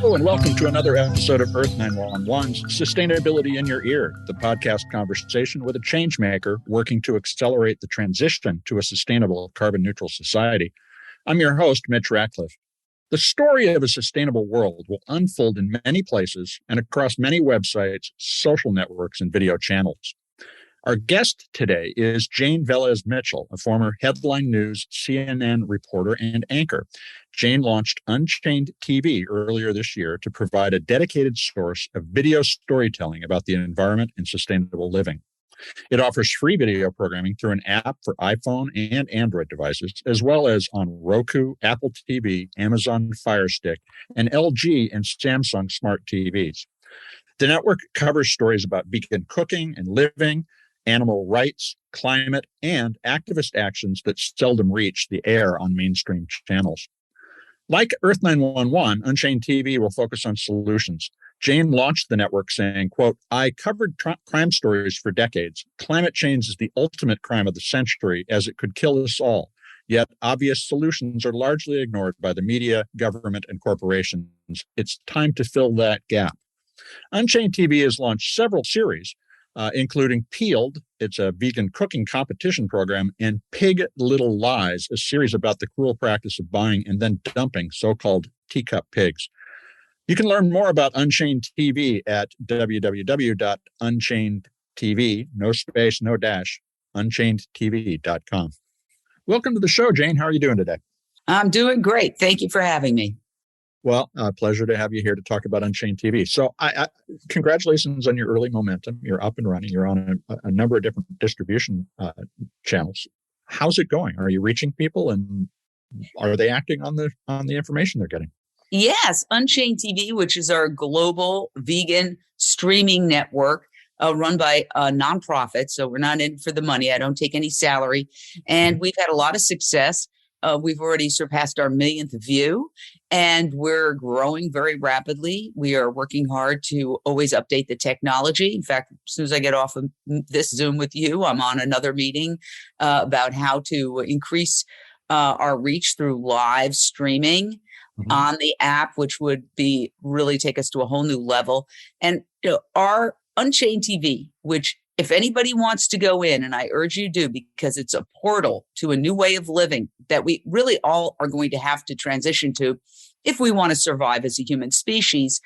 Hello and welcome to another episode of Earth911's Sustainability in Your Ear, the podcast conversation with a change maker working to accelerate the transition to a sustainable carbon-neutral society. I'm your host, Mitch Ratcliffe. The story of a sustainable world will unfold in many places and across many websites, social networks, and video channels. Our guest today is Jane Velez-Mitchell, a former Headline News CNN reporter and anchor. Jane launched Unchained TV earlier this year to provide a dedicated source of video storytelling about the environment and sustainable living. It offers free video programming through an app for iPhone and Android devices, as well as on Roku, Apple TV, Amazon Fire Stick, and LG and Samsung smart TVs. The network covers stories about vegan cooking and living, animal rights, climate, and activist actions that seldom reach the air on mainstream channels. Like Earth911, Unchained TV will focus on solutions. Jane launched the network saying, quote, "I covered crime stories for decades. Climate change is the ultimate crime of the century as it could kill us all. Yet obvious solutions are largely ignored by the media, government, and corporations. It's time to fill that gap." Unchained TV has launched several series, including Peeled, it's a vegan cooking competition program, and Pig Little Lies, a series about the cruel practice of buying and then dumping so-called teacup pigs. You can learn more about Unchained TV at www.unchainedtv, no space, no dash, unchainedtv.com. Welcome to the show, Jane. How are you doing today? I'm doing great. Thank you for having me. Well, pleasure to have you here to talk about Unchained TV. So congratulations on your early momentum. You're up and running. You're on a number of different distribution channels. How's it going? Are you reaching people, and are they acting on the information they're getting? Yes, Unchained TV, which is our global vegan streaming network run by a nonprofit. So we're not in for the money. I don't take any salary. And we've had a lot of success. We've already surpassed our millionth view, and we're growing very rapidly. We are working hard to always update the technology. In fact, as soon as I get off of this Zoom with you, I'm on another meeting about how to increase our reach through live streaming on the app, which would be really take us to a whole new level. And our Unchained TV, which if anybody wants to go in, and I urge you to, because it's a portal to a new way of living that we really all are going to have to transition to if we want to survive as a human species.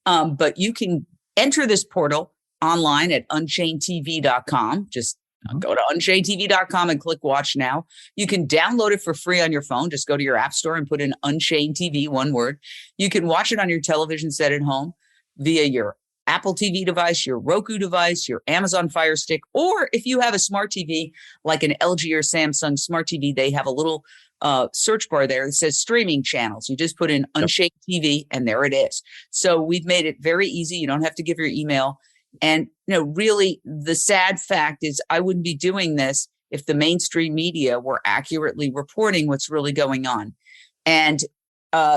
But you can enter this portal online at UnchainedTV.com. Just go to UnchainedTV.com and click Watch Now. You can download it for free on your phone. Just go to your app store and put in Unchained TV, one word. You can watch it on your television set at home via your Apple TV device, your Roku device, your Amazon Fire Stick, or if you have a smart TV like an LG or Samsung smart TV, they have a little search bar there that says streaming channels. You just put in Unchained TV and there it is. So we've made it very easy. You don't have to give your email. And really the sad fact is I wouldn't be doing this if the mainstream media were accurately reporting what's really going on. And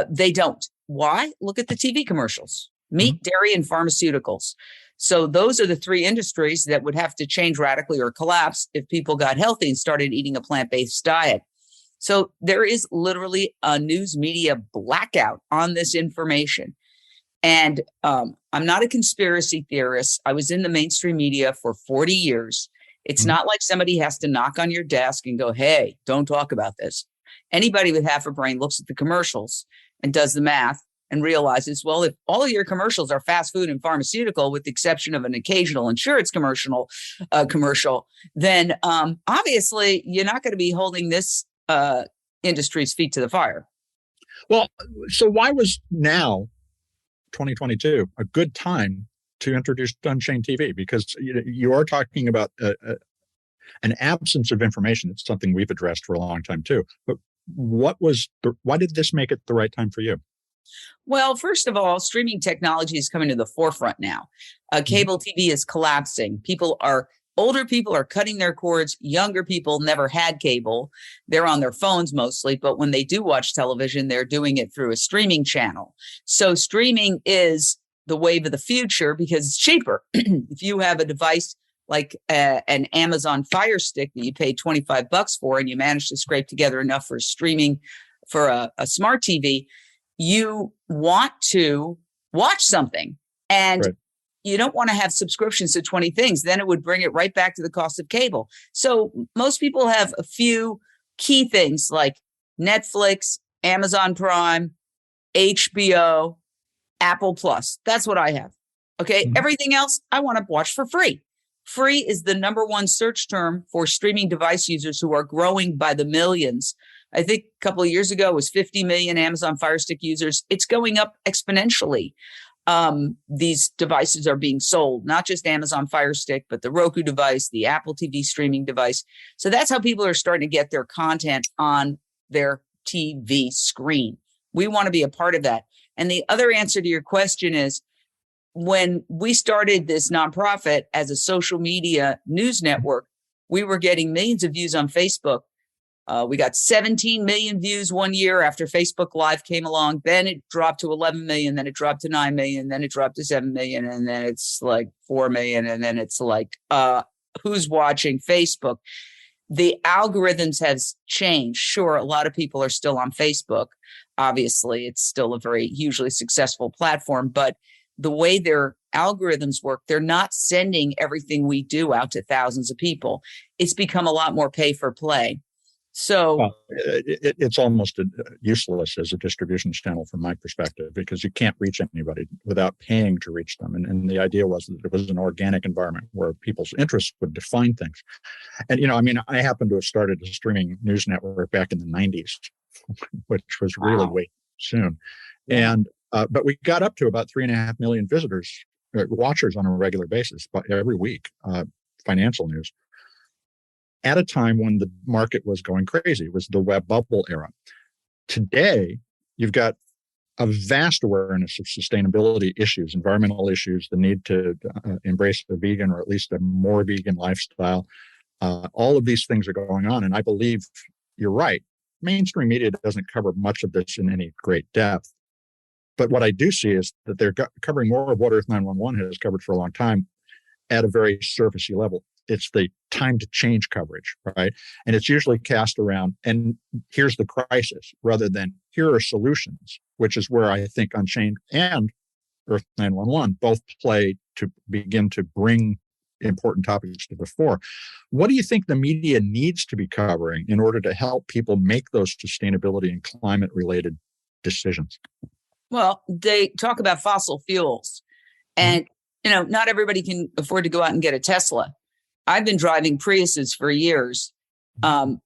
they don't. Why? Look at the TV commercials. Meat, dairy, and pharmaceuticals. So those are the three industries that would have to change radically or collapse if people got healthy and started eating a plant-based diet. So there is literally a news media blackout on this information. And I'm not a conspiracy theorist. I was in the mainstream media for 40 years. It's not like somebody has to knock on your desk and go, "Hey, don't talk about this." Anybody with half a brain looks at the commercials and does the math and realizes, well, if all of your commercials are fast food and pharmaceutical, with the exception of an occasional insurance commercial, then obviously you're not going to be holding this industry's feet to the fire. Well, so why was now, 2022, a good time to introduce Unchained TV? Because you are talking about an absence of information. It's something we've addressed for a long time too. But why did this make it the right time for you? Well, first of all, streaming technology is coming to the forefront now. Cable TV is collapsing. Older people are cutting their cords. Younger people never had cable. They're on their phones mostly. But when they do watch television, they're doing it through a streaming channel. So streaming is the wave of the future because it's cheaper. If you have a device like an Amazon Fire Stick that you pay $25 for and you manage to scrape together enough for streaming for a smart TV, you want to watch something. And Right. you don't want to have subscriptions to 20 things. Then it would bring it right back to the cost of cable. So most people have a few key things like Netflix, Amazon Prime, HBO, Apple Plus. That's what I have. Okay. Mhm. Everything else I want to watch for free. Free is the number one search term for streaming device users who are growing by the millions. I think a couple of years ago it was 50 million Amazon Fire Stick users. It's going up exponentially. These devices are being sold, not just Amazon Fire Stick, but the Roku device, the Apple TV streaming device. So that's how people are starting to get their content on their TV screen. We want to be a part of that. And the other answer to your question is, when we started this nonprofit as a social media news network, we were getting millions of views on Facebook. We got 17 million views one year after Facebook Live came along. Then it dropped to 11 million. Then it dropped to 9 million. Then it dropped to 7 million. And then it's like 4 million. And then it's like, who's watching Facebook? The algorithms has changed. Sure, a lot of people are still on Facebook. Obviously, it's still a very hugely successful platform. But the way their algorithms work, they're not sending everything we do out to thousands of people. It's become a lot more pay for play. So Well, it's almost useless as a distribution channel from my perspective, because you can't reach anybody without paying to reach them. And the idea was that it was an organic environment where people's interests would define things. And, I happen to have started a streaming news network back in the 90s, which was really wow. way soon. Yeah. And, but we got up to about 3.5 million visitors, watchers on a regular basis, but every week, financial news, at a time when the market was going crazy. It was the web bubble era. Today, you've got a vast awareness of sustainability issues, environmental issues, the need to embrace a vegan or at least a more vegan lifestyle. All of these things are going on. And I believe you're right. Mainstream media doesn't cover much of this in any great depth. But what I do see is that they're covering more of what Earth911 has covered for a long time at a very surfacey level. It's the time to change coverage, right? And it's usually cast around, and here's the crisis, rather than here are solutions, which is where I think Unchained and Earth911 both play to begin to bring important topics to the fore. What do you think the media needs to be covering in order to help people make those sustainability and climate-related decisions? Well, they talk about fossil fuels, and not everybody can afford to go out and get a Tesla. I've been driving Priuses for years, and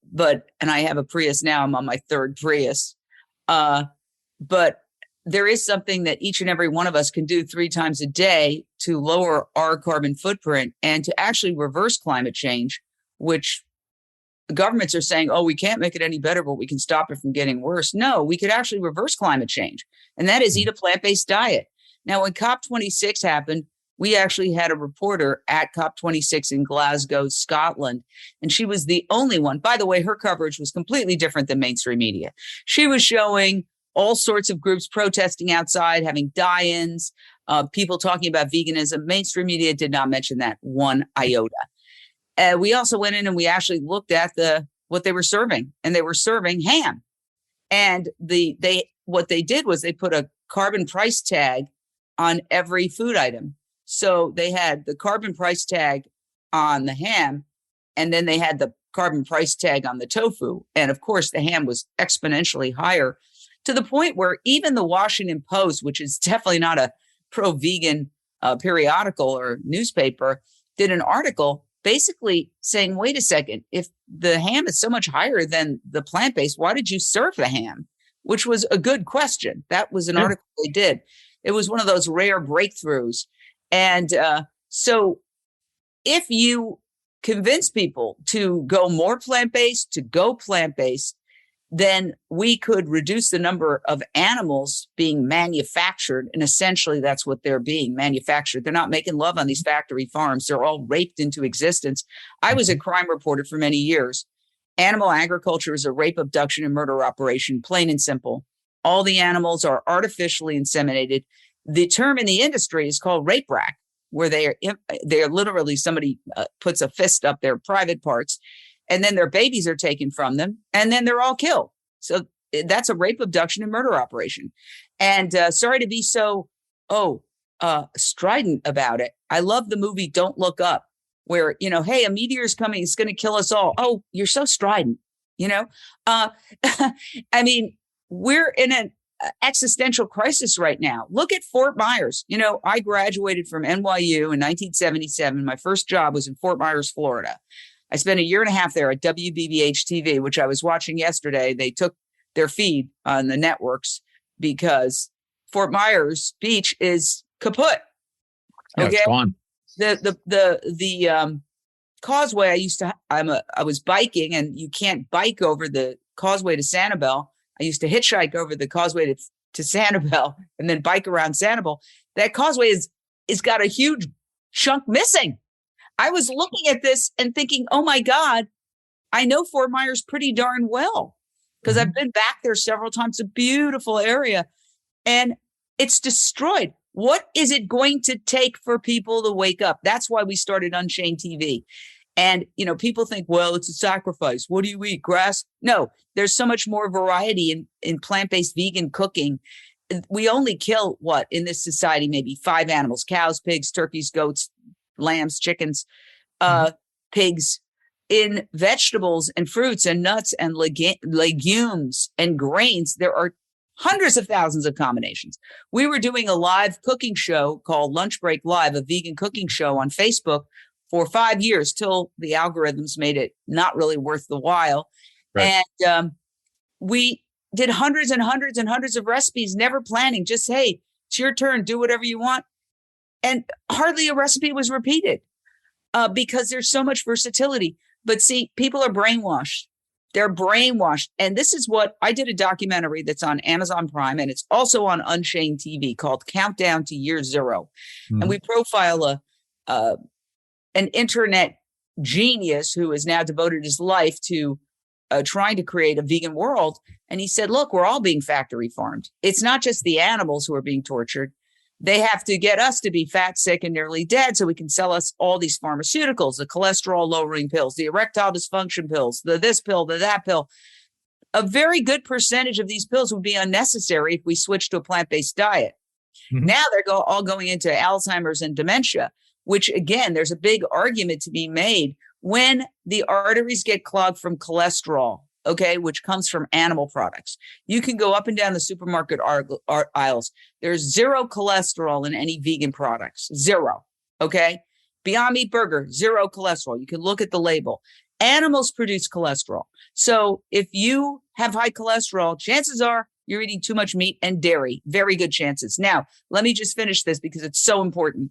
I have a Prius now. I'm on my third Prius. But there is something that each and every one of us can do 3 times a day to lower our carbon footprint and to actually reverse climate change, which the governments are saying, oh, we can't make it any better, but we can stop it from getting worse. No, we could actually reverse climate change. And that is eat a plant-based diet. Now, when COP26 happened, we actually had a reporter at COP26 in Glasgow, Scotland, and she was the only one. By the way, her coverage was completely different than mainstream media. She was showing all sorts of groups protesting outside, having die-ins, people talking about veganism. Mainstream media did not mention that one iota. We also went in and we actually looked at what they were serving, and they were serving ham. And what they did was they put a carbon price tag on every food item. So they had the carbon price tag on the ham, and then they had the carbon price tag on the tofu. And of course, the ham was exponentially higher, to the point where even the Washington Post, which is definitely not a pro-vegan periodical or newspaper, did an article basically saying, wait a second, if the ham is so much higher than the plant-based, why did you serve the ham? Which was a good question. That was an article they did. It was one of those rare breakthroughs. And so if you convince people to go more plant-based, then we could reduce the number of animals being manufactured. And essentially, that's what they're being manufactured. They're not making love on these factory farms. They're all raped into existence. I was a crime reporter for many years. Animal agriculture is a rape, abduction, and murder operation, plain and simple. All the animals are artificially inseminated. The term in the industry is called rape rack, where they are literally somebody puts a fist up their private parts, and then their babies are taken from them, and then they're all killed. So that's a rape, abduction, and murder operation. And sorry to be so strident about it. I love the movie Don't Look Up, where, hey, a meteor is coming. It's going to kill us all. Oh, you're so strident, I mean, we're in an existential crisis right now. Look at Fort Myers. I graduated from NYU in 1977. My first job was in Fort Myers, Florida. I spent a year and a half there at WBBH-TV, which I was watching yesterday. They took their feed on the networks because Fort Myers Beach is kaput. Okay, it's gone. The causeway I was biking, and you can't bike over the causeway to Sanibel. I used to hitchhike over the causeway to Sanibel and then bike around Sanibel. That causeway is got a huge chunk missing. I was looking at this and thinking, oh my God, I know Fort Myers pretty darn well because I've been back there several times. It's a beautiful area and it's destroyed. What is it going to take for people to wake up? That's why we started Unchained TV. And, people think, well, it's a sacrifice. What do you eat? Grass? No, there's so much more variety in plant-based vegan cooking. We only kill in this society, maybe 5 animals: cows, pigs, turkeys, goats, lambs, chickens, pigs. In vegetables and fruits and nuts and legumes and grains, there are hundreds of thousands of combinations. We were doing a live cooking show called Lunch Break Live, a vegan cooking show on Facebook for 5 years till the algorithms made it not really worth the while. Right. And we did hundreds and hundreds and hundreds of recipes, never planning, just, hey, it's your turn, do whatever you want. And hardly a recipe was repeated because there's so much versatility. But see, people are brainwashed. They're brainwashed. And this is what I did, a documentary that's on Amazon Prime, and it's also on Unchained TV, called Countdown to Year Zero. And we profile an internet genius who has now devoted his life to trying to create a vegan world. And he said, look, we're all being factory farmed. It's not just the animals who are being tortured. They have to get us to be fat, sick, and nearly dead so we can sell us all these pharmaceuticals, the cholesterol-lowering pills, the erectile dysfunction pills, the this pill, the that pill. A very good percentage of these pills would be unnecessary if we switched to a plant-based diet. Now they're all going into Alzheimer's and dementia, which, again, there's a big argument to be made when the arteries get clogged from cholesterol, which comes from animal products. You can go up and down the supermarket aisles. There's zero cholesterol in any vegan products. Zero. Beyond Meat Burger, zero cholesterol. You can look at the label. Animals produce cholesterol. So if you have high cholesterol, chances are you're eating too much meat and dairy. Very good chances. Now, let me just finish this because it's so important.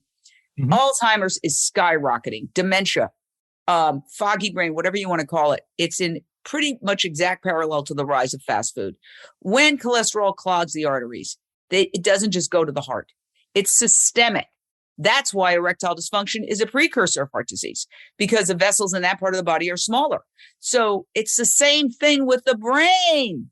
Alzheimer's is skyrocketing. Dementia, foggy brain, whatever you want to call it. It's in pretty much exact parallel to the rise of fast food. When cholesterol clogs the arteries, it doesn't just go to the heart. It's systemic. That's why erectile dysfunction is a precursor of heart disease, because the vessels in that part of the body are smaller. So it's the same thing with the brain.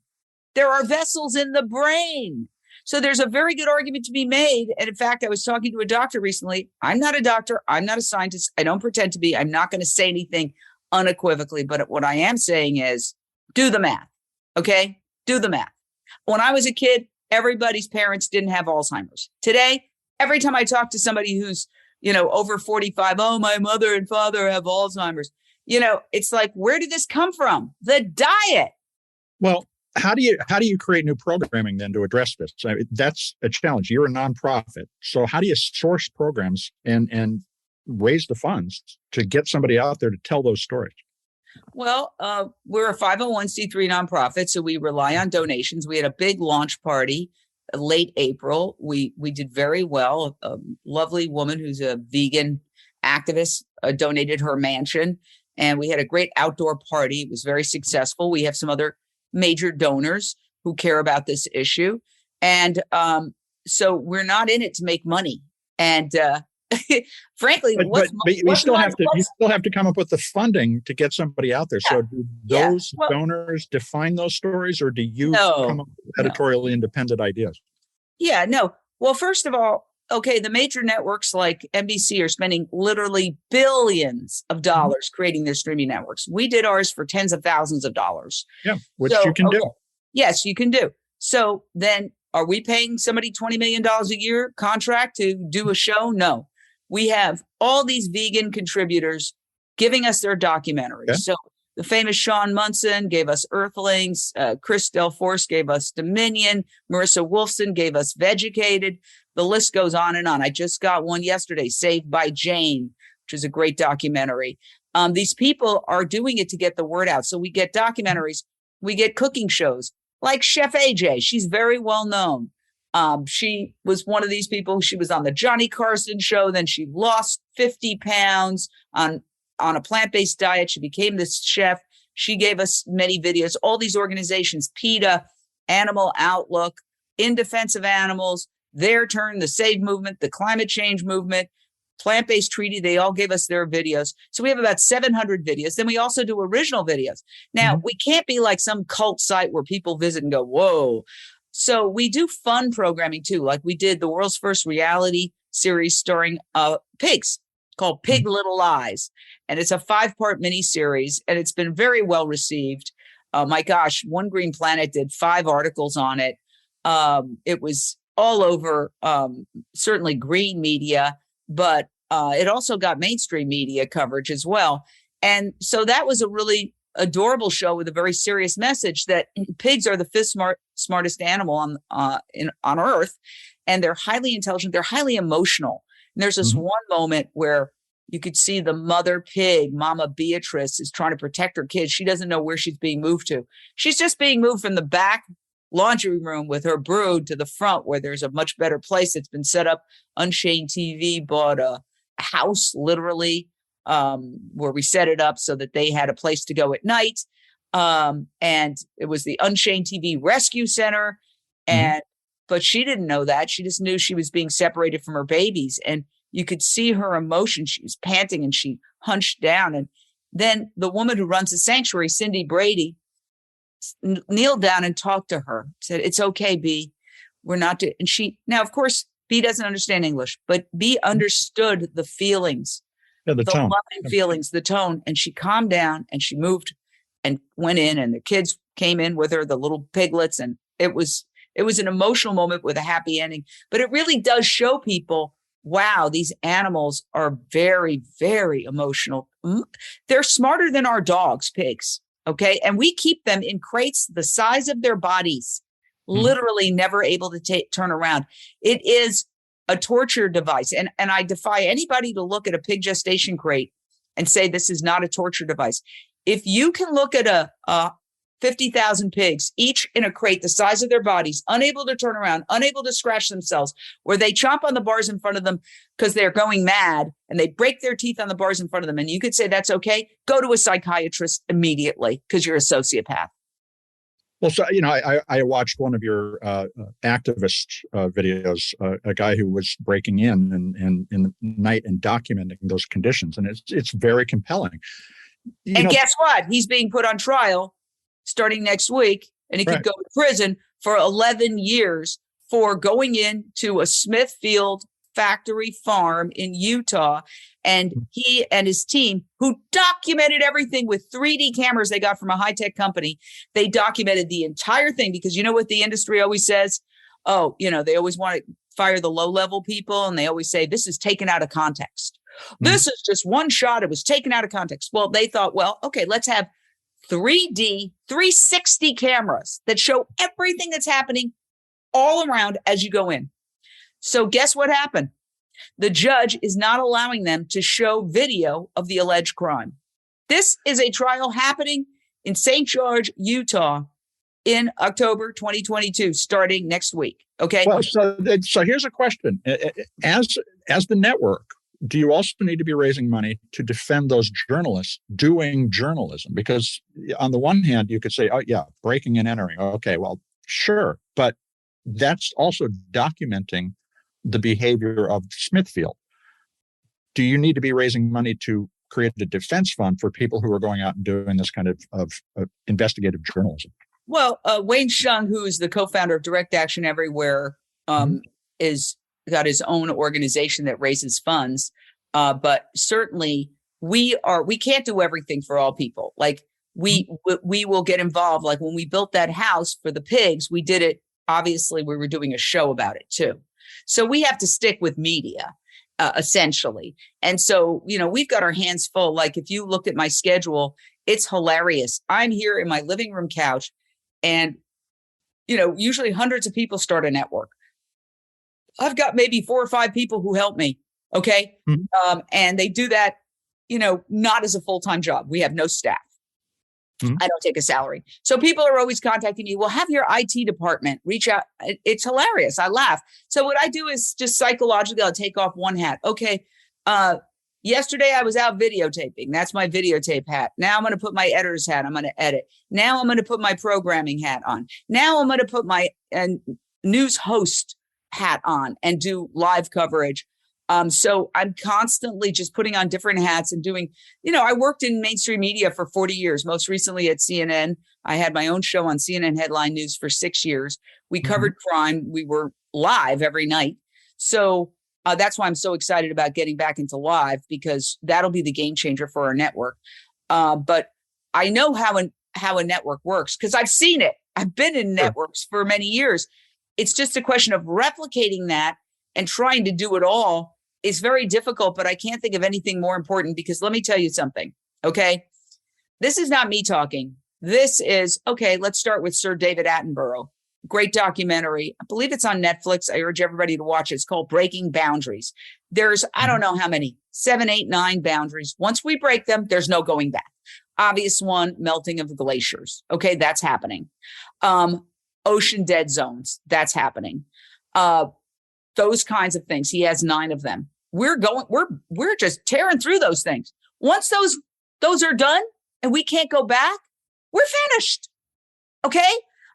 There are vessels in the brain. So there's a very good argument to be made. And in fact, I was talking to a doctor recently. I'm not a doctor. I'm not a scientist. I don't pretend to be. I'm not going to say anything unequivocally. But what I am saying is do the math. Do the math. When I was a kid, everybody's parents didn't have Alzheimer's. Today, every time I talk to somebody who's, over 45, oh, my mother and father have Alzheimer's. It's like, where did this come from? The diet. Well, how do you create new programming then to address this? I mean, that's a challenge. You're a nonprofit. So how do you source programs and raise the funds to get somebody out there to tell those stories? Well, we're a 501c3 nonprofit, so we rely on donations. We had a big launch party late April. We did very well. A lovely woman who's a vegan activist donated her mansion, and we had a great outdoor party. It was very successful. We have some other major donors who care about this issue. And so we're not in it to make money. And frankly, but you still have to come up with the funding to get somebody out there. Yeah. So do those donors define those stories, or do you come up with editorially independent ideas? Yeah, no. Well, first of all, the major networks like NBC are spending literally billions of dollars creating their streaming networks. We did ours for tens of thousands of dollars. Yeah, which you can do. Yes, you can do. So then Are we paying somebody $20 million a year contract to do a show? No. We have all these vegan contributors giving us their documentaries. Okay. So the famous Sean Munson gave us Earthlings. Chris Del Force gave us Dominion. Marissa Wolfson gave us Vegucated. The list goes on and on. I just got one yesterday, Saved by Jane, which is a great documentary. These people are doing it to get the word out. So we get documentaries, we get cooking shows like Chef AJ. She's very well known. She was one of these people. She was on the Johnny Carson show. Then she lost 50 pounds on a plant-based diet. She became this chef. She gave us many videos. All these organizations, PETA, Animal Outlook, In Defense of Animals, Their Turn, the Save Movement, the Climate Change Movement, Plant-Based Treaty, they all gave us their videos. So we have about 700 videos. Then we also do original videos. Now, we can't be like some cult site where people visit and go, whoa. So we do fun programming too. Like we did the world's first reality series starring pigs called Pig Little Lies. And it's a 5-part miniseries, and it's been very well received. My gosh, One Green Planet did 5 articles on it. It was all over, certainly green media, but it also got mainstream media coverage as well. And so that was a really adorable show with a very serious message that pigs are the 5th smartest animal on Earth, and they're highly intelligent. They're highly emotional. And there's this one moment where you could see the mother pig, Mama Beatrice, is trying to protect her kids. She doesn't know where she's being moved to. She's just being moved from the back laundry room with her brood to the front where there's a much better place that's been set up. Unchained TV bought a house, literally, where we set it up so that they had a place to go at night. And it was the Unchained TV Rescue Center. But she didn't know that. She just knew she was being separated from her babies. And you could see her emotion. She was panting and she hunched down. And then the woman who runs the sanctuary, Cindy Brady, kneeled down and talked to her, said, "It's okay, B. We're not and she, now, of course, B doesn't understand English, but B understood the feelings, the tone. Loving feelings, the tone. And she calmed down and she moved and went in, and the kids came in with her, the little piglets. And it was an emotional moment with a happy ending. But it really does show people, wow, these animals are very, very emotional. They're smarter than our dogs, pigs. Okay. And we keep them in crates the size of their bodies, literally never able to turn around. It is a torture device. And I defy anybody to look at a pig gestation crate and say this is not a torture device. If you can look at a 50,000 pigs, each in a crate the size of their bodies, unable to turn around, unable to scratch themselves, where they chomp on the bars in front of them because they're going mad, and they break their teeth on the bars in front of them. And you could say that's okay. Go to a psychiatrist immediately because you're a sociopath. Well, so, I watched one of your activist videos, a guy who was breaking in the night and documenting those conditions. And it's very compelling. Guess what? He's being put on trial starting next week, and he could go to prison for 11 years for going into a Smithfield factory farm in Utah. And he and his team, who documented everything with 3D cameras they got from a high-tech company, they documented the entire thing, because you know what the industry always says? Oh, they always want to fire the low-level people, and they always say, this is taken out of context. This is just one shot. It was taken out of context. Well, they thought, well, okay, let's have 3D 360 cameras that show everything that's happening all around as you go in. So guess what happened? The judge is not allowing them to show video of the alleged crime. This is a trial happening in St. George, Utah in October 2022, starting next week. Okay. Well, so here's a question. As the network, do you also need to be raising money to defend those journalists doing journalism? Because on the one hand, you could say, oh, yeah, breaking and entering. Okay, well, sure. But that's also documenting the behavior of Smithfield. Do you need to be raising money to create a defense fund for people who are going out and doing this kind of investigative journalism? Well, Wayne Shung, who is the co-founder of Direct Action Everywhere, is got his own organization that raises funds. But certainly we can't do everything for all people. Like we will get involved. Like when we built that house for the pigs, we did it obviously we were doing a show about it too. So we have to stick with media, essentially. And so, we've got our hands full. Like if you looked at my schedule, it's hilarious. I'm here in my living room couch and, usually hundreds of people start a network. I've got maybe 4 or 5 people who help me. Okay. Mm-hmm. And they do that, not as a full-time job. We have no staff. Mm-hmm. I don't take a salary. So people are always contacting me. Well, have your IT department reach out. It's hilarious. I laugh. So what I do is just psychologically, I'll take off one hat. Okay. Yesterday I was out videotaping. That's my videotape hat. Now I'm going to put my editor's hat. I'm going to edit. Now I'm going to put my programming hat on. Now I'm going to put my news host hat on and do live coverage. So I'm constantly just putting on different hats and doing, I worked in mainstream media for 40 years, most recently at CNN. I had my own show on CNN Headline News for 6 years. We covered crime. We were live every night. So that's why I'm so excited about getting back into live, because that'll be the game changer for our network. But I know how a network works because I've seen it. I've been in networks for many years. It's just a question of replicating that and trying to do it all. Is very difficult, but I can't think of anything more important, because let me tell you something. Okay. This is not me talking. This is, okay, let's start with Sir David Attenborough. Great documentary. I believe it's on Netflix. I urge everybody to watch it. It's called Breaking Boundaries. There's, I don't know how many, 7, 8, 9 boundaries. Once we break them, there's no going back. Obvious one, melting of the glaciers. Okay. That's happening. Ocean dead zones. That's happening. Those kinds of things. He has 9 of them. We're just tearing through those things. Once those are done and we can't go back, we're finished. Okay.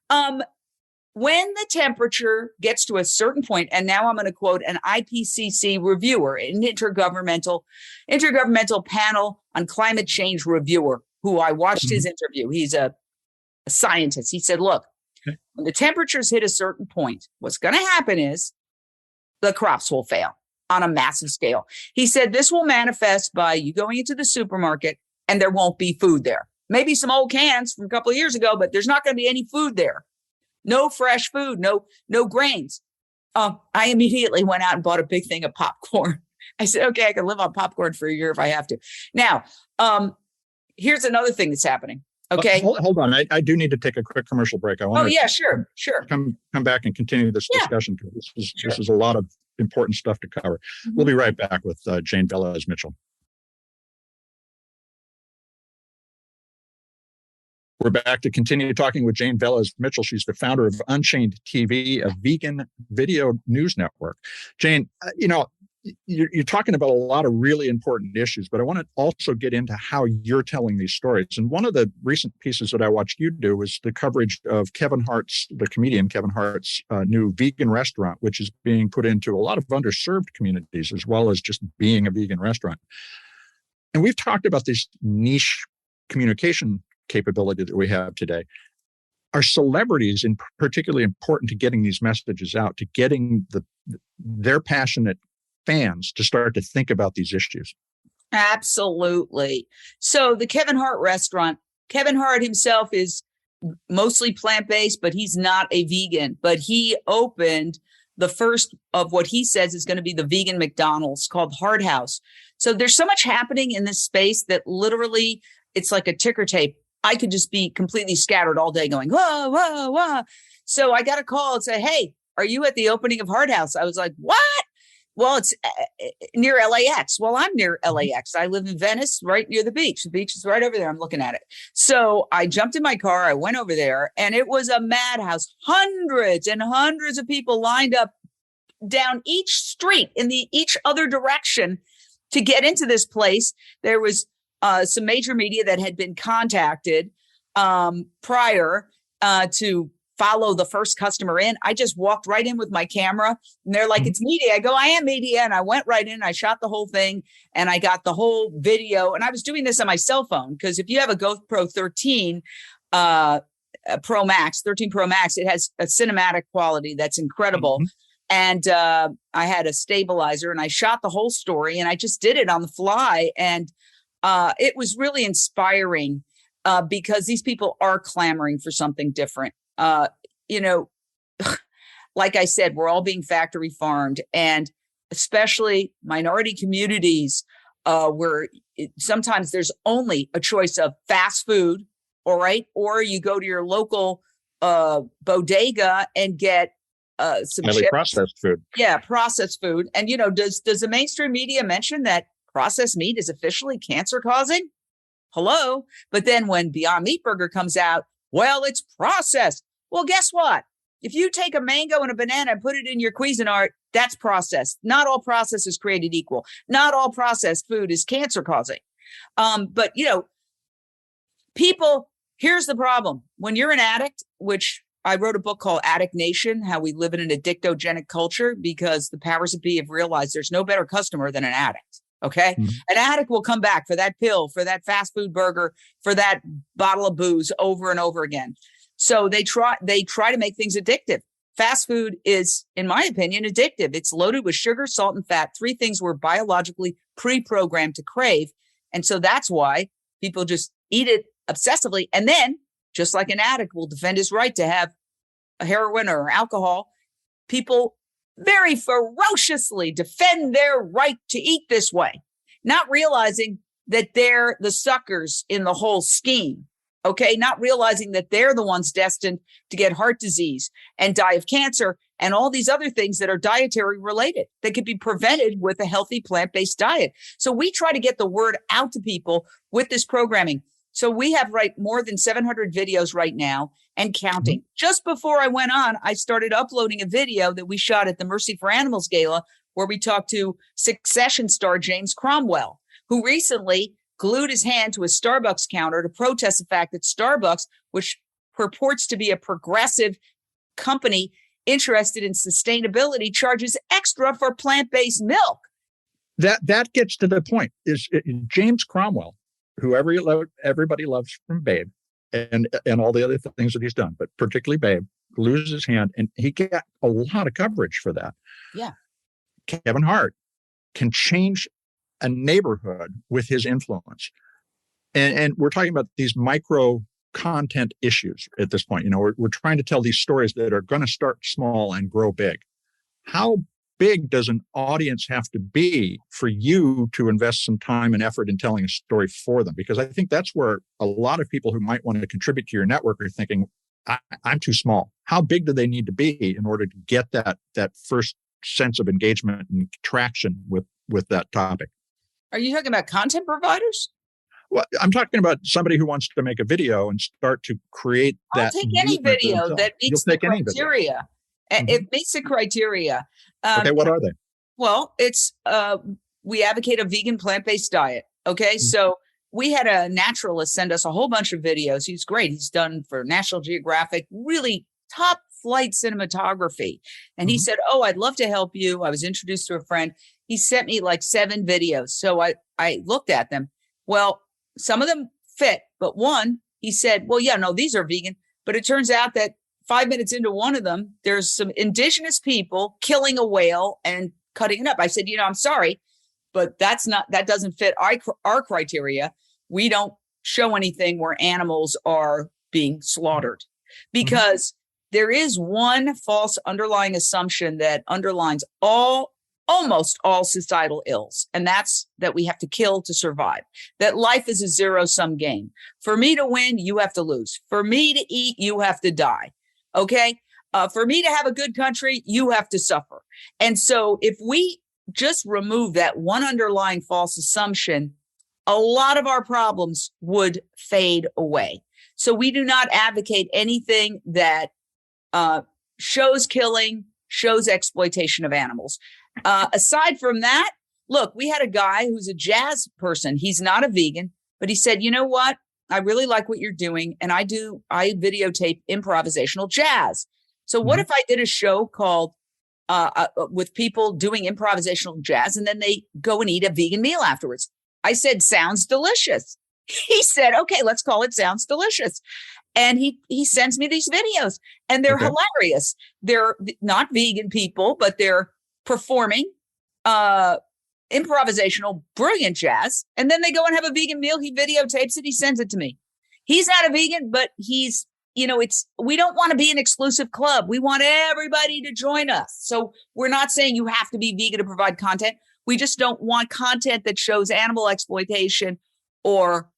When the temperature gets to a certain point, and now I'm going to quote an IPCC reviewer, an intergovernmental panel on climate change reviewer, who I watched his interview. He's a scientist. He said, look, when the temperatures hit a certain point, what's going to happen is the crops will fail on a massive scale. He said this will manifest by you going into the supermarket and there won't be food there. Maybe some old cans from a couple of years ago, but there's not going to be any food there. No fresh food, no grains. I immediately went out and bought a big thing of popcorn. I said, okay, I can live on popcorn for a year if I have to. Now, here's another thing that's happening. Okay. Hold on. I do need to take a quick commercial break. I want sure. Come back and continue this discussion, because this is a lot of important stuff to cover. We'll be right back with Jane Velez-Mitchell. We're back to continue talking with Jane Velez-Mitchell. She's the founder of Unchained TV, a vegan video news network. Jane, you're talking about a lot of really important issues, but I want to also get into how you're telling these stories. And one of the recent pieces that I watched you do was the coverage of the comedian Kevin Hart's new vegan restaurant, which is being put into a lot of underserved communities, as well as just being a vegan restaurant. And we've talked about this niche communication capability that we have today. Are celebrities particularly important to getting these messages out, to getting their passionate fans to start to think about these issues? Absolutely. So the Kevin Hart restaurant, Kevin Hart himself is mostly plant-based, but he's not a vegan. But he opened the first of what he says is going to be the vegan McDonald's, called Hart House. So there's so much happening in this space that literally it's like a ticker tape. I could just be completely scattered all day going, whoa, whoa, whoa. So I got a call and say, hey, are you at the opening of Hart House? I was like, what? Well, it's near LAX. Well, I'm near LAX. I live in Venice, right near the beach. The beach is right over there. I'm looking at it. So I jumped in my car. I went over there, and it was a madhouse. Hundreds and hundreds of people lined up down each street in each other direction to get into this place. There was some major media that had been contacted prior to follow the first customer in. I just walked right in with my camera, and they're like, it's media. I go, I am media. And I went right in, I shot the whole thing, and I got the whole video. And I was doing this on my cell phone, because if you have a GoPro 13 Pro Max, it has a cinematic quality that's incredible. And I had a stabilizer, and I shot the whole story, and I just did it on the fly. And it was really inspiring because these people are clamoring for something different. like I said, we're all being factory farmed, and especially minority communities where sometimes there's only a choice of fast food, all right, or you go to your local bodega and get some chips. Processed food. Yeah, processed food. And, does the mainstream media mention that processed meat is officially cancer causing? Hello. But then when Beyond Meat Burger comes out, well, it's processed. Well, guess what? If you take a mango and a banana and put it in your Cuisinart, that's processed. Not all processed is created equal. Not all processed food is cancer causing. But, people, here's the problem. When you're an addict, which I wrote a book called Addict Nation, how we live in an addictogenic culture, because the powers that be have realized there's no better customer than an addict. Okay. Mm-hmm. An addict will come back for that pill, for that fast food burger, for that bottle of booze over and over again. So they try to make things addictive. Fast food is, in my opinion, addictive. It's loaded with sugar, salt, and fat, 3 things we're biologically pre-programmed to crave. And so that's why people just eat it obsessively. And then, just like an addict will defend his right to have a heroin or alcohol, people very ferociously defend their right to eat this way, not realizing that they're the suckers in the whole scheme. Okay, not realizing that they're the ones destined to get heart disease and die of cancer and all these other things that are dietary related that could be prevented with a healthy plant-based diet. So we try to get the word out to people with this programming. So we have more than 700 videos right now and counting. Just before I went on, I started uploading a video that we shot at the Mercy for Animals Gala, where we talked to Succession star James Cromwell, who recently glued his hand to a Starbucks counter to protest the fact that Starbucks, which purports to be a progressive company interested in sustainability, charges extra for plant-based milk. That gets to the point. Is James Cromwell, who everybody loves from Babe and all the other things that he's done, but particularly Babe, glues his hand, and he got a lot of coverage for that. Yeah. Kevin Hart can change a neighborhood with his influence. And we're talking about these micro content issues at this point. We're trying to tell these stories that are going to start small and grow big. How big does an audience have to be for you to invest some time and effort in telling a story for them? Because I think that's where a lot of people who might want to contribute to your network are thinking, I'm too small. How big do they need to be in order to get that first sense of engagement and traction with that topic? Are you talking about content providers? Well, I'm talking about somebody who wants to make a video and start to create that. I'll take any video that meets the criteria. It meets the criteria. Okay, what are they? Well, it's we advocate a vegan plant-based diet. Okay, so we had a naturalist send us a whole bunch of videos. He's great. He's done for National Geographic, really top flight cinematography. And he said, "Oh, I'd love to help you." I was introduced to a friend. He sent me like 7 videos. So I looked at them. Well, some of them fit, but one, he said, well, yeah, no, these are vegan. But it turns out that 5 minutes into one of them, there's some indigenous people killing a whale and cutting it up. I said, I'm sorry, but that doesn't fit our criteria. We don't show anything where animals are being slaughtered, because there is one false underlying assumption that underlines almost all societal ills. And that's that we have to kill to survive, that life is a zero-sum game. For me to win, you have to lose. For me to eat, you have to die. Okay. For me to have a good country, you have to suffer. And so if we just remove that one underlying false assumption, a lot of our problems would fade away. So we do not advocate anything that shows killing, shows exploitation of animals. Aside from that, look, we had a guy who's a jazz person. He's not a vegan, but he said, you know what? I really like what you're doing. And I videotape improvisational jazz. So what if I did a show called with people doing improvisational jazz, and then they go and eat a vegan meal afterwards? I said, sounds delicious. He said, okay, let's call it Sounds Delicious. And he sends me these videos, and they're hilarious. They're not vegan people, but they're performing improvisational, brilliant jazz. And then they go and have a vegan meal. He videotapes it. He sends it to me. He's not a vegan, but he's we don't want to be an exclusive club. We want everybody to join us. So we're not saying you have to be vegan to provide content. We just don't want content that shows animal exploitation or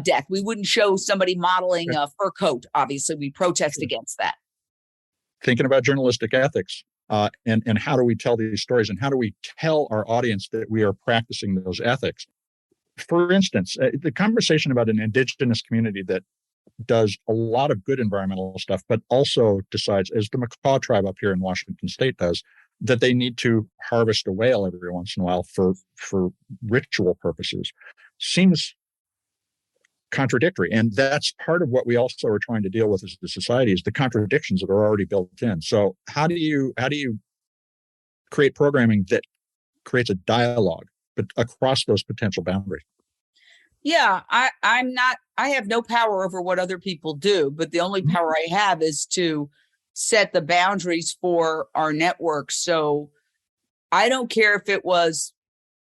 death. We wouldn't show somebody modeling a fur coat. Obviously, we protest against that. Thinking about journalistic ethics and how do we tell these stories and how do we tell our audience that we are practicing those ethics? For instance, the conversation about an indigenous community that does a lot of good environmental stuff, but also decides, as the Macaw tribe up here in Washington State does, that they need to harvest a whale every once in a while for ritual purposes, seems contradictory. And that's part of what we also are trying to deal with as a society, is the contradictions that are already built in. So how do you create programming that creates a dialogue but across those potential boundaries? Yeah, I have no power over what other people do, but the only power I have is to set the boundaries for our network. So I don't care if it was,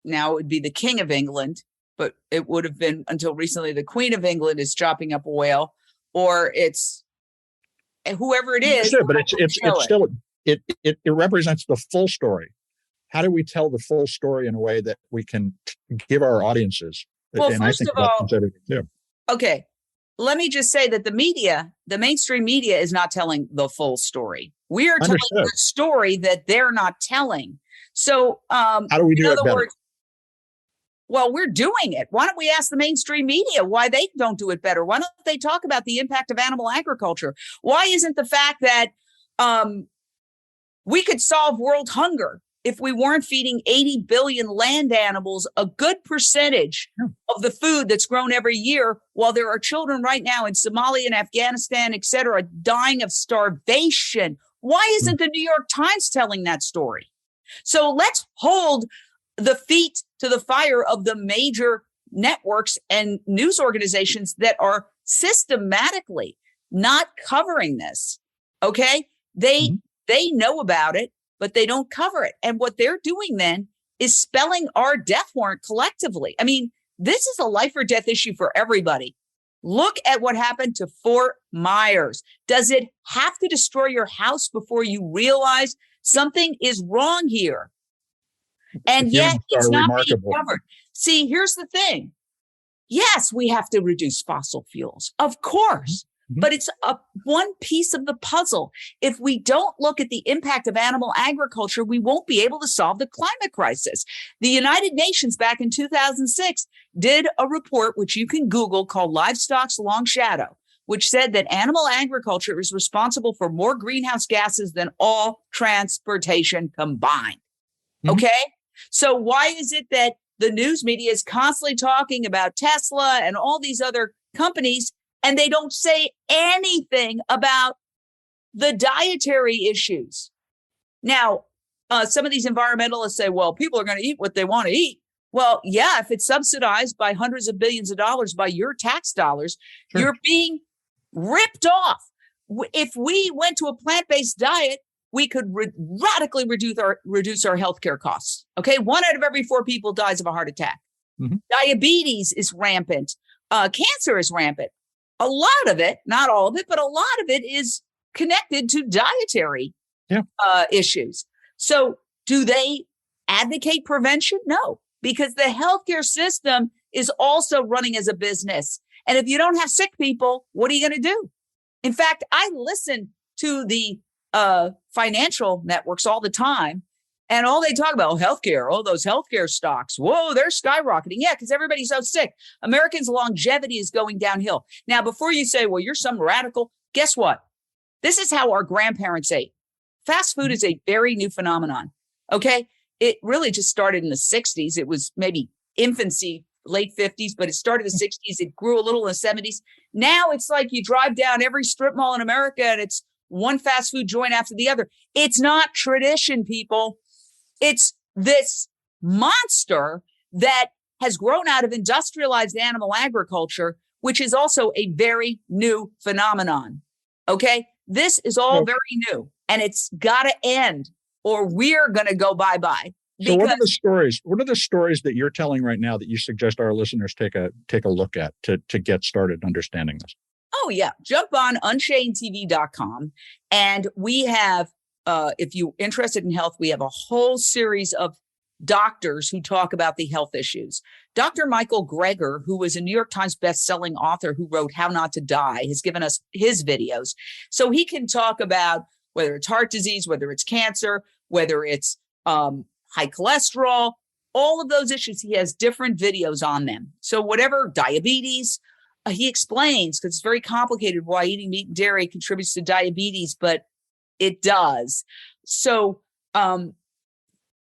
now it would be the King of England, but it would have been until recently the Queen of England is chopping up a whale, or it's whoever it is. Sure, but it represents the full story. How do we tell the full story in a way that we can give our audiences? Well, and first I think of all, too. Okay, let me just say that the mainstream media is not telling the full story. We are telling the story that they're not telling. So how do we do it better? Well, we're doing it. Why don't we ask the mainstream media why they don't do it better? Why don't they talk about the impact of animal agriculture? Why isn't the fact that we could solve world hunger if we weren't feeding 80 billion land animals a good percentage of the food that's grown every year, while there are children right now in Somalia and Afghanistan, et cetera, dying of starvation? Why isn't the New York Times telling that story? So let's hold the feet to the fire of the major networks and news organizations that are systematically not covering this. Okay. They know about it, but they don't cover it. And what they're doing then is spelling our death warrant collectively. I mean, this is a life or death issue for everybody. Look at what happened to Fort Myers. Does it have to destroy your house before you realize something is wrong here? And yet it's not being covered. See, here's the thing. Yes, we have to reduce fossil fuels, of course, but it's one piece of the puzzle. If we don't look at the impact of animal agriculture, we won't be able to solve the climate crisis. The United Nations back in 2006 did a report, which you can Google, called Livestock's Long Shadow, which said that animal agriculture is responsible for more greenhouse gases than all transportation combined. Okay? So why is it that the news media is constantly talking about Tesla and all these other companies, and they don't say anything about the dietary issues? Now, some of these environmentalists say, well, people are going to eat what they want to eat. Well, yeah, if it's subsidized by hundreds of billions of dollars by your tax dollars, you're being ripped off. If we went to a plant-based diet, we could radically reduce our healthcare costs. Okay, 1 out of every 4 people dies of a heart attack. Diabetes is rampant. Cancer is rampant. A lot of it, not all of it, but a lot of it is connected to dietary issues. So do they advocate prevention? No, because the healthcare system is also running as a business. And if you don't have sick people, what are you going to do? In fact, I listen to the financial networks all the time, and all they talk about, healthcare, those healthcare stocks. Whoa, they're skyrocketing. Yeah, because everybody's so sick. Americans' longevity is going downhill. Now, before you say, well, you're some radical, guess what? This is how our grandparents ate. Fast food is a very new phenomenon. Okay. It really just started in the 60s. It was maybe infancy, late 50s, but it started in the 60s. It grew a little in the 70s. Now it's like you drive down every strip mall in America and it's one fast food joint after the other. It's not tradition, people. It's this monster that has grown out of industrialized animal agriculture, which is also a very new phenomenon. Okay? This is all very new, and it's got to end, or we're going to go bye-bye. So what are the stories? What are the stories that you're telling right now that you suggest our listeners take a look at to get started understanding this? Oh, yeah. Jump on UnchainedTV.com. And we have, if you're interested in health, we have a whole series of doctors who talk about the health issues. Dr. Michael Greger, who was a New York Times bestselling author who wrote How Not to Die, has given us his videos. So he can talk about whether it's heart disease, whether it's cancer, whether it's high cholesterol, all of those issues. He has different videos on them. So whatever, diabetes, he explains, because it's very complicated why eating meat and dairy contributes to diabetes, but it does. So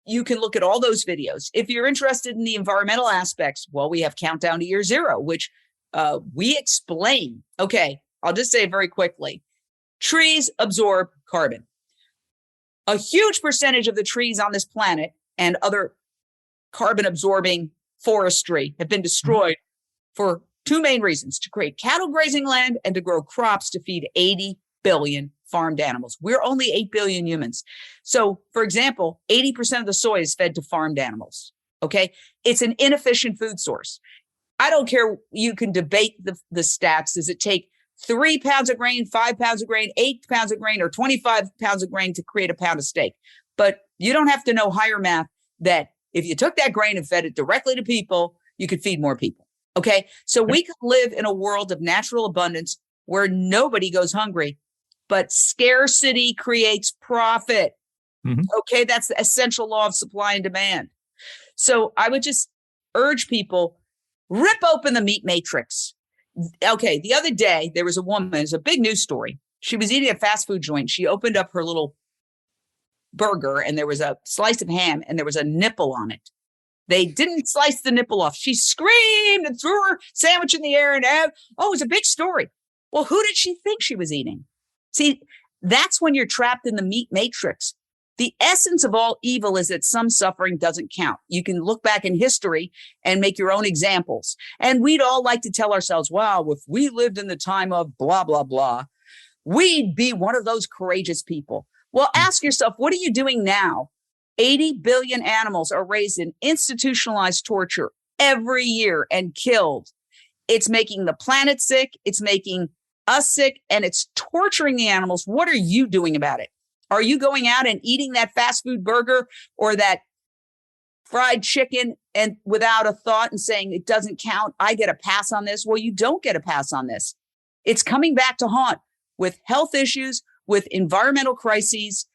you can look at all those videos. If you're interested in the environmental aspects, well, we have Countdown to Year Zero, which we explain. Okay, I'll just say it very quickly. Trees absorb carbon. A huge percentage of the trees on this planet and other carbon-absorbing forestry have been destroyed for two main reasons: to create cattle grazing land and to grow crops to feed 80 billion farmed animals. We're only 8 billion humans. So, for example, 80% of the soy is fed to farmed animals. Okay. It's an inefficient food source. I don't care. You can debate the stats. Does it take 3 pounds of grain, 5 pounds of grain, 8 pounds of grain, or 25 pounds of grain to create a pound of steak? But you don't have to know higher math that if you took that grain and fed it directly to people, you could feed more people. Okay. So we could live in a world of natural abundance where nobody goes hungry, but scarcity creates profit. Okay. That's the essential law of supply and demand. So I would just urge people, rip open the meat matrix. Okay. The other day, there was a woman, it's a big news story. She was eating a fast food joint. She opened up her little burger and there was a slice of ham and there was a nipple on it. They didn't slice the nipple off. She screamed and threw her sandwich in the air and, it was a big story. Well, who did she think she was eating? See, that's when you're trapped in the meat matrix. The essence of all evil is that some suffering doesn't count. You can look back in history and make your own examples. And we'd all like to tell ourselves, wow, if we lived in the time of blah, blah, blah, we'd be one of those courageous people. Well, ask yourself, what are you doing now? 80 billion animals are raised in institutionalized torture every year and killed. It's making the planet sick. It's making us sick, and it's torturing the animals. What are you doing about it? Are you going out and eating that fast food burger or that fried chicken and without a thought and saying it doesn't count? I get a pass on this. Well, you don't get a pass on this. It's coming back to haunt with health issues, with environmental crises.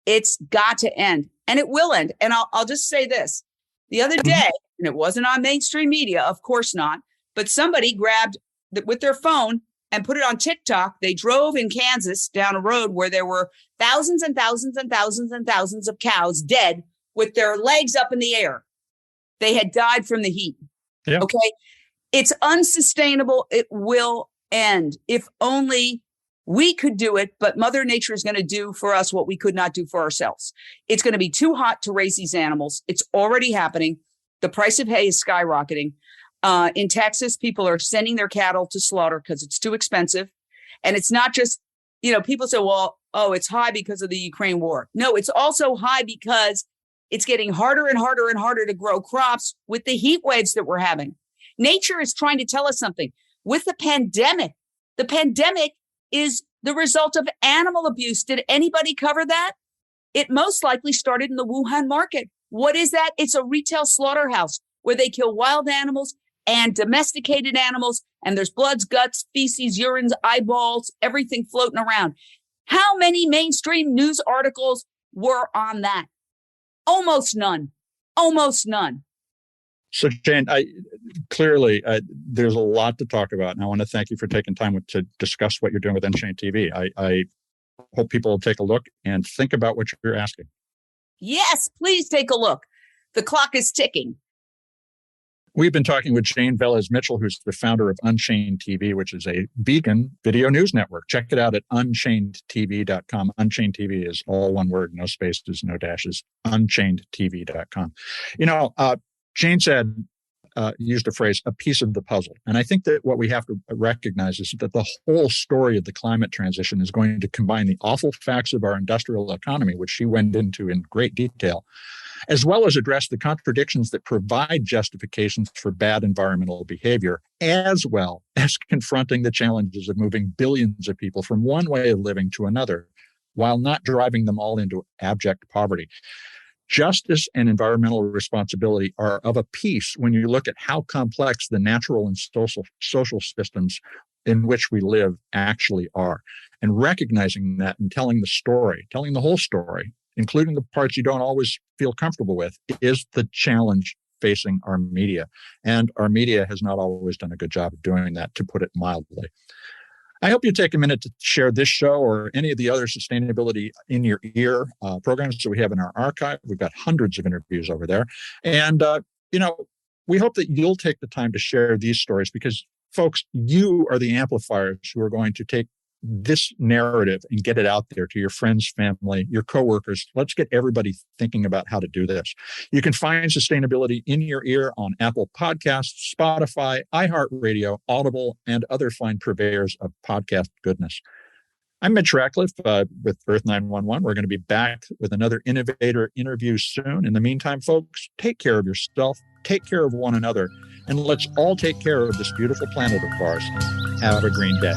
It's got to end, and it will end. And I'll just say this. The other day, and it wasn't on mainstream media, of course not, but somebody grabbed with their phone and put it on TikTok. They drove in Kansas down a road where there were thousands and thousands and thousands and thousands of cows dead with their legs up in the air. They had died from the heat. Yeah. Okay. It's unsustainable. It will end. If only we could do it, but Mother Nature is going to do for us what we could not do for ourselves. It's going to be too hot to raise these animals. It's already happening. The price of hay is skyrocketing. In Texas, people are sending their cattle to slaughter because it's too expensive. And it's not just, people say, well, it's high because of the Ukraine war. No, it's also high because it's getting harder and harder and harder to grow crops with the heat waves that we're having. Nature is trying to tell us something. With the pandemic is the result of animal abuse. Did anybody cover that? It most likely started in the Wuhan market. What is that? It's a retail slaughterhouse where they kill wild animals and domesticated animals, and there's bloods, guts, feces, urines, eyeballs, everything floating around. How many mainstream news articles were on that? Almost none. Almost none. So, Jane, clearly there's a lot to talk about, and I want to thank you for taking time to discuss what you're doing with Unchained TV. I hope people will take a look and think about what you're asking. Yes, please take a look. The clock is ticking. We've been talking with Jane Velez-Mitchell, who's the founder of Unchained TV, which is a vegan video news network. Check it out at UnchainedTV.com. Unchained TV is all one word, no spaces, no dashes, UnchainedTV.com. Jane said, used the phrase, a piece of the puzzle. And I think that what we have to recognize is that the whole story of the climate transition is going to combine the awful facts of our industrial economy, which she went into in great detail, as well as address the contradictions that provide justifications for bad environmental behavior, as well as confronting the challenges of moving billions of people from one way of living to another, while not driving them all into abject poverty. Justice and environmental responsibility are of a piece when you look at how complex the natural and social systems in which we live actually are. And recognizing that and telling the whole story, including the parts you don't always feel comfortable with, is the challenge facing our media. And our media has not always done a good job of doing that, to put it mildly. I hope you take a minute to share this show or any of the other sustainability in your ear programs that we have in our archive. We've got hundreds of interviews over there. And, we hope that you'll take the time to share these stories, because, folks, you are the amplifiers who are going to take this narrative and get it out there to your friends, family, your coworkers. Let's get everybody thinking about how to do this. You can find Sustainability in Your Ear on Apple Podcasts, Spotify, iHeartRadio, Audible, and other fine purveyors of podcast goodness. I'm Mitch Ratcliffe with Earth911. We're going to be back with another innovator interview soon. In the meantime, folks, take care of yourself, take care of one another, and let's all take care of this beautiful planet of ours. Have a green day.